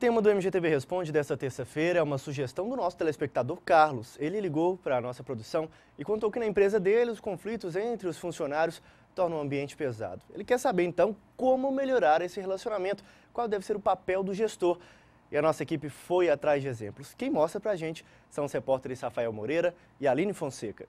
tema do MGTV Responde desta terça-feira é uma sugestão do nosso telespectador Carlos. Ele ligou para a nossa produção e contou que na empresa dele os conflitos entre os funcionários tornam o ambiente pesado. Ele quer saber então como melhorar esse relacionamento, qual deve ser o papel do gestor. E a nossa equipe foi atrás de exemplos. Quem mostra para a gente são os repórteres Rafael Moreira e Aline Fonseca.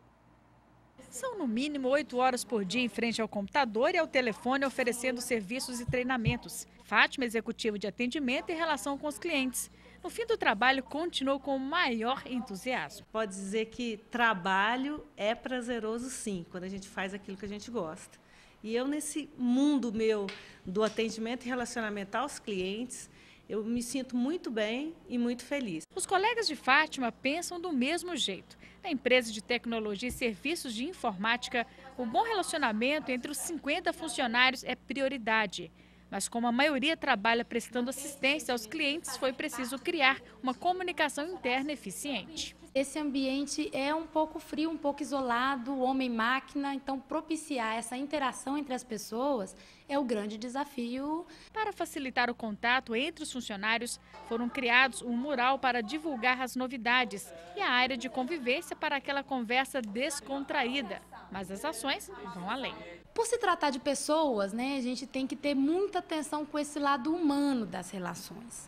São no mínimo 8 horas por dia em frente ao computador e ao telefone oferecendo serviços e treinamentos. Fátima, executiva de atendimento e relação com os clientes. No fim do trabalho, continuou com o maior entusiasmo. Pode dizer que trabalho é prazeroso sim, quando a gente faz aquilo que a gente gosta. E eu, nesse mundo meu do atendimento e relacionamento aos clientes, eu me sinto muito bem e muito feliz. Os colegas de Fátima pensam do mesmo jeito. Na empresa de tecnologia e serviços de informática, o bom relacionamento entre os 50 funcionários é prioridade. Mas como a maioria trabalha prestando assistência aos clientes, foi preciso criar uma comunicação interna eficiente. Esse ambiente é um pouco frio, um pouco isolado, homem-máquina, então propiciar essa interação entre as pessoas é o grande desafio. Para facilitar o contato entre os funcionários, foram criados um mural para divulgar as novidades e a área de convivência para aquela conversa descontraída. Mas as ações vão além. Por se tratar de pessoas, né, a gente tem que ter muita atenção com esse lado humano das relações.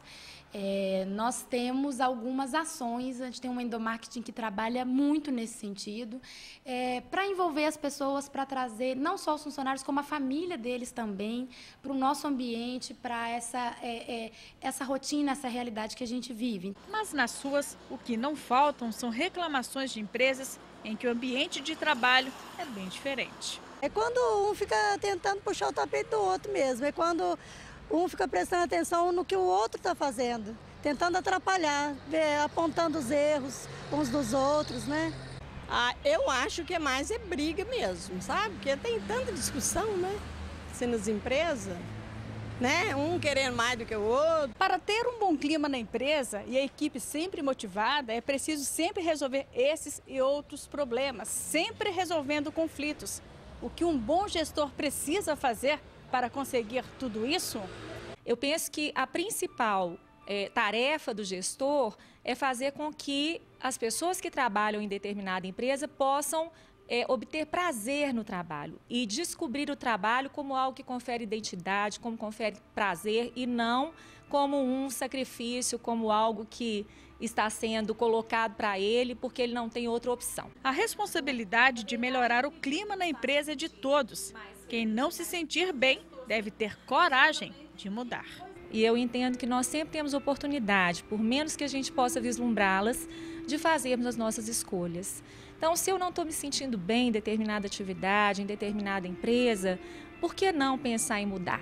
Nós temos algumas ações, a gente tem uma endomarketing que trabalha muito nesse sentido, para envolver as pessoas, para trazer não só os funcionários, como a família deles também, para o nosso ambiente, para essa rotina, essa realidade que a gente vive. Mas nas ruas, o que não faltam são reclamações de empresas em que o ambiente de trabalho é bem diferente. É quando um fica tentando puxar o tapete do outro mesmo, é quando um fica prestando atenção no que o outro está fazendo, tentando atrapalhar, apontando os erros uns dos outros, né? Eu acho que é briga mesmo, sabe? Porque tem tanta discussão, né? Assim, nas empresas, né? Um querendo mais do que o outro. Para ter um bom clima na empresa e a equipe sempre motivada, é preciso sempre resolver esses e outros problemas, sempre resolvendo conflitos. O que um bom gestor precisa fazer para conseguir tudo isso? Eu penso que a principal tarefa do gestor é fazer com que as pessoas que trabalham em determinada empresa possam obter prazer no trabalho e descobrir o trabalho como algo que confere identidade, como confere prazer e não como um sacrifício, como algo que está sendo colocado para ele porque ele não tem outra opção. A responsabilidade de melhorar o clima na empresa é de todos. Quem não se sentir bem deve ter coragem de mudar. E eu entendo que nós sempre temos oportunidade, por menos que a gente possa vislumbrá-las, de fazermos as nossas escolhas. Então, se eu não estou me sentindo bem em determinada atividade, em determinada empresa, por que não pensar em mudar?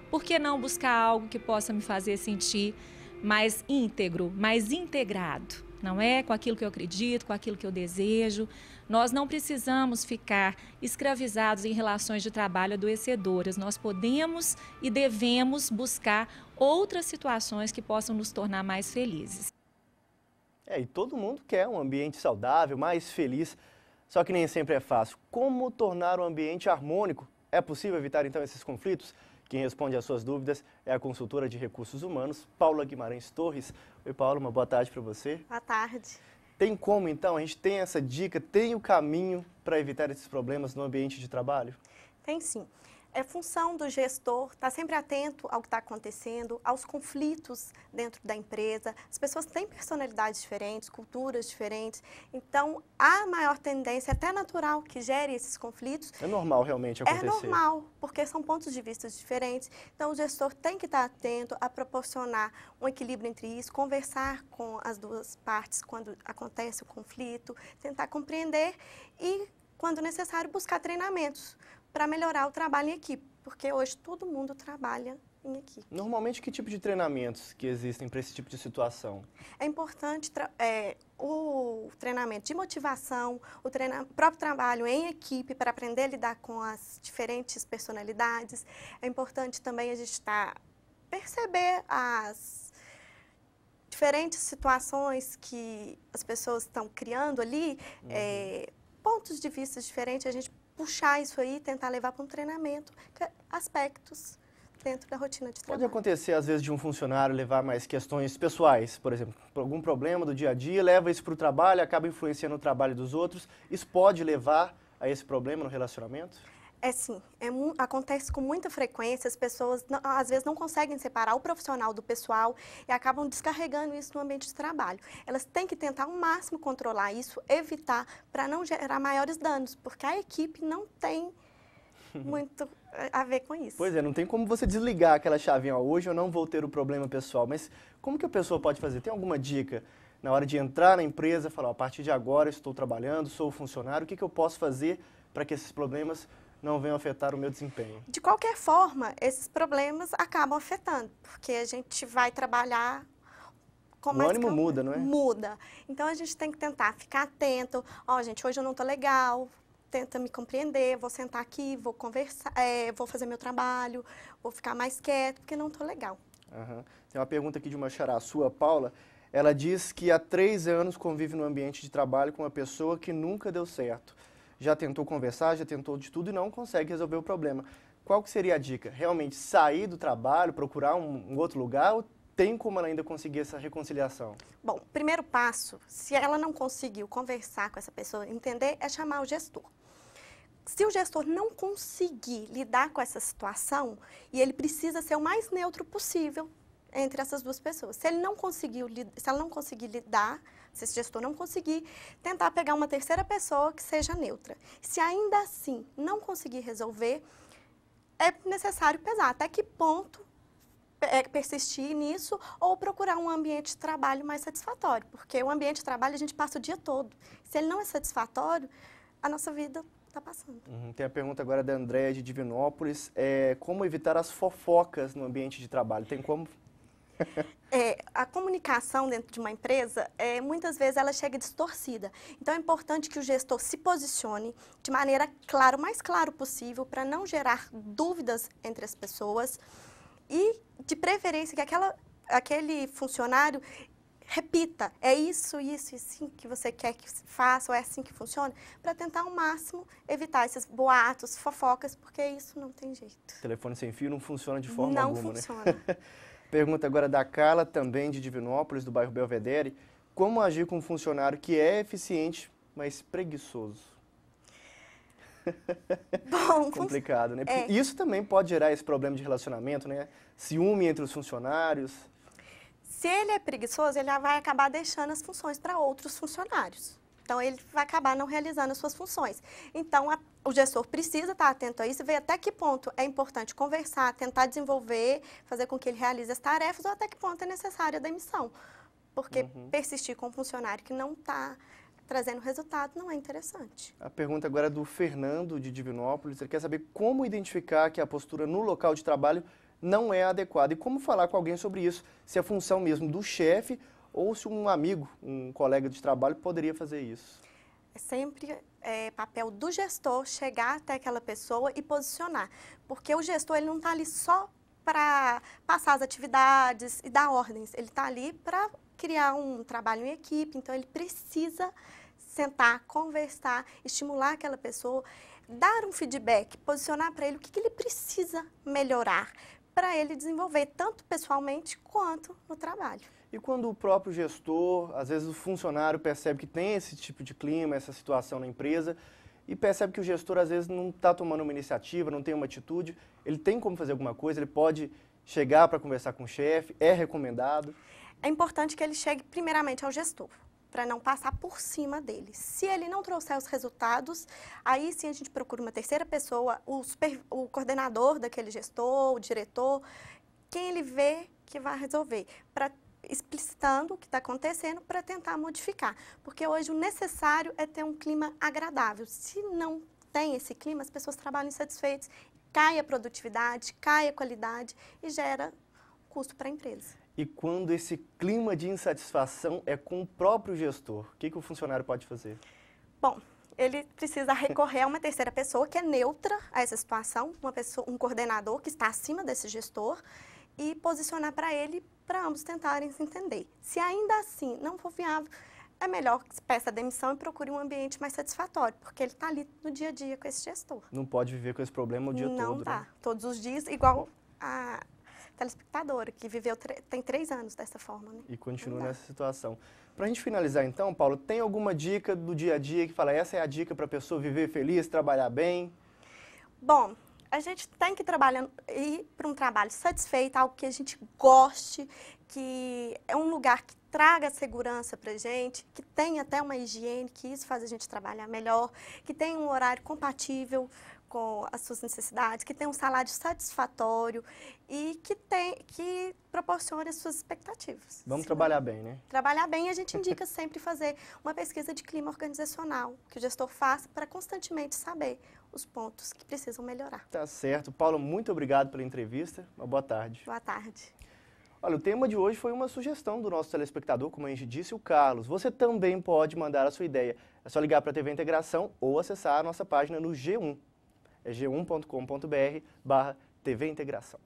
Por que não buscar algo que possa me fazer sentir mais íntegro, mais integrado? Não é? Com aquilo que eu acredito, com aquilo que eu desejo. Nós não precisamos ficar escravizados em relações de trabalho adoecedoras. Nós podemos e devemos buscar outras situações que possam nos tornar mais felizes. E todo mundo quer um ambiente saudável, mais feliz, só que nem sempre é fácil. Como tornar o ambiente harmônico? É possível evitar então esses conflitos? Quem responde às suas dúvidas é a consultora de recursos humanos, Paula Guimarães Torres. Oi, Paula, uma boa tarde para você. Boa tarde. Tem como, então, a gente tem essa dica, tem o caminho para evitar esses problemas no ambiente de trabalho? Tem sim. É função do gestor estar sempre atento ao que está acontecendo, aos conflitos dentro da empresa. As pessoas têm personalidades diferentes, culturas diferentes, então a maior tendência, até natural, que gere esses conflitos. É normal realmente acontecer? É normal, porque são pontos de vista diferentes. Então o gestor tem que estar atento a proporcionar um equilíbrio entre isso, conversar com as duas partes quando acontece o conflito, tentar compreender e, quando necessário, buscar treinamentos para melhorar o trabalho em equipe, porque hoje todo mundo trabalha em equipe. Normalmente, que tipo de treinamentos que existem para esse tipo de situação? É importante o treinamento de motivação, o próprio trabalho em equipe para aprender a lidar com as diferentes personalidades. É importante também a gente perceber as diferentes situações que as pessoas estão criando ali, pontos de vista diferentes, a gente puxar isso aí e tentar levar para um treinamento, aspectos dentro da rotina de Pode trabalho. acontecer, às vezes, de um funcionário levar mais questões pessoais, por exemplo, algum problema do dia a dia, leva isso para o trabalho, acaba influenciando o trabalho dos outros. Isso pode levar a esse problema no relacionamento? É sim, acontece com muita frequência, as pessoas às vezes não conseguem separar o profissional do pessoal e acabam descarregando isso no ambiente de trabalho. Elas têm que tentar ao máximo controlar isso, evitar, para não gerar maiores danos, porque a equipe não tem muito a ver com isso. Pois é, não tem como você desligar aquela chavinha, ó, hoje eu não vou ter o problema pessoal, mas como que a pessoa pode fazer? Tem alguma dica na hora de entrar na empresa, falar, ó, a partir de agora estou trabalhando, sou funcionário, o que eu posso fazer para que esses problemas não venham afetar o meu desempenho? De qualquer forma, esses problemas acabam afetando, porque a gente vai trabalhar com mais... O ânimo muda, não é? Muda. Então, a gente tem que tentar ficar atento. Ó, gente, hoje eu não estou legal, tenta me compreender, vou sentar aqui, vou conversar, vou fazer meu trabalho, vou ficar mais quieto, porque não estou legal. Uhum. Tem uma pergunta aqui de uma xará sua, Paula. Ela diz que há 3 anos convive no ambiente de trabalho com uma pessoa que nunca deu certo. Já tentou conversar, já tentou de tudo e não consegue resolver o problema. Qual que seria a dica? Realmente sair do trabalho, procurar um outro lugar ou tem como ela ainda conseguir essa reconciliação? Bom, primeiro passo, se ela não conseguiu conversar com essa pessoa, entender, é chamar o gestor. Se o gestor não conseguir lidar com essa situação, e ele precisa ser o mais neutro possível entre essas duas pessoas. Se ela não conseguir lidar, se esse gestor não conseguir, tentar pegar uma terceira pessoa que seja neutra. Se ainda assim não conseguir resolver, é necessário pesar até que ponto persistir nisso ou procurar um ambiente de trabalho mais satisfatório, porque o ambiente de trabalho a gente passa o dia todo. Se ele não é satisfatório, a nossa vida está passando. Tem a pergunta agora da Andréia de Divinópolis, como evitar as fofocas no ambiente de trabalho? Tem como? A comunicação dentro de uma empresa, muitas vezes ela chega distorcida. Então é importante que o gestor se posicione de maneira clara, o mais claro possível, para não gerar dúvidas entre as pessoas e, de preferência, que aquele funcionário repita, é isso, isso e assim que você quer que faça, ou é assim que funciona, para tentar ao máximo evitar esses boatos, fofocas, porque isso não tem jeito. O telefone sem fio não funciona de forma alguma, Não funciona. Né? Pergunta agora da Carla, também de Divinópolis, do bairro Belvedere. Como agir com um funcionário que é eficiente, mas preguiçoso? Bom, complicado, né? Isso também pode gerar esse problema de relacionamento, né? Ciúme entre os funcionários. Se ele é preguiçoso, ele vai acabar deixando as funções para outros funcionários. Então, ele vai acabar não realizando as suas funções. Então, o gestor precisa estar atento a isso, ver até que ponto é importante conversar, tentar desenvolver, fazer com que ele realize as tarefas, ou até que ponto é necessária a demissão. Porque persistir com um funcionário que não está trazendo resultado não é interessante. A pergunta agora é do Fernando, de Divinópolis. Ele quer saber como identificar que a postura no local de trabalho não é adequada e como falar com alguém sobre isso, se é função mesmo do chefe ou se um amigo, um colega de trabalho poderia fazer isso. É sempre papel do gestor chegar até aquela pessoa e posicionar, porque o gestor ele não está ali só para passar as atividades e dar ordens, ele está ali para criar um trabalho em equipe, então ele precisa sentar, conversar, estimular aquela pessoa, dar um feedback, posicionar para ele o que ele precisa melhorar, para ele desenvolver tanto pessoalmente quanto no trabalho. E quando o próprio gestor, às vezes o funcionário percebe que tem esse tipo de clima, essa situação na empresa, e percebe que o gestor às vezes não está tomando uma iniciativa, não tem uma atitude, ele tem como fazer alguma coisa, ele pode chegar para conversar com o chefe, é recomendado? É importante que ele chegue primeiramente ao gestor, para não passar por cima dele. Se ele não trouxer os resultados, aí sim a gente procura uma terceira pessoa, o coordenador daquele gestor, o diretor, quem ele vê que vai resolver, explicitando o que está acontecendo para tentar modificar. Porque hoje o necessário é ter um clima agradável. Se não tem esse clima, as pessoas trabalham insatisfeitas, cai a produtividade, cai a qualidade e gera custo para a empresa. E quando esse clima de insatisfação é com o próprio gestor, o que o funcionário pode fazer? Bom, ele precisa recorrer a uma terceira pessoa que é neutra a essa situação, um coordenador que está acima desse gestor, e posicionar para ele, para ambos tentarem se entender. Se ainda assim não for viável, é melhor que peça a demissão e procure um ambiente mais satisfatório, porque ele está ali no dia a dia com esse gestor. Não pode viver com esse problema o dia todo. Não dá. Né? Todos os dias, igual a telespectadora, que viveu, tem 3 anos dessa forma. Né? E continua nessa situação. Para a gente finalizar então, Paulo, tem alguma dica do dia a dia que fala, essa é a dica para a pessoa viver feliz, trabalhar bem? Bom, a gente tem que ir para um trabalho satisfeito, algo que a gente goste, que é um lugar que traga segurança para a gente, que tenha até uma higiene, que isso faz a gente trabalhar melhor, que tenha um horário compatível com as suas necessidades, que tenha um salário satisfatório e que proporcione as suas expectativas. Vamos trabalhar bem, né? Trabalhar bem, a gente indica sempre fazer uma pesquisa de clima organizacional, que o gestor faça para constantemente saber os pontos que precisam melhorar. Tá certo. Paulo, muito obrigado pela entrevista. Uma boa tarde. Boa tarde. Olha, o tema de hoje foi uma sugestão do nosso telespectador, como a gente disse, o Carlos. Você também pode mandar a sua ideia. É só ligar para a TV Integração ou acessar a nossa página no G1. É g1.com.br/TV Integração.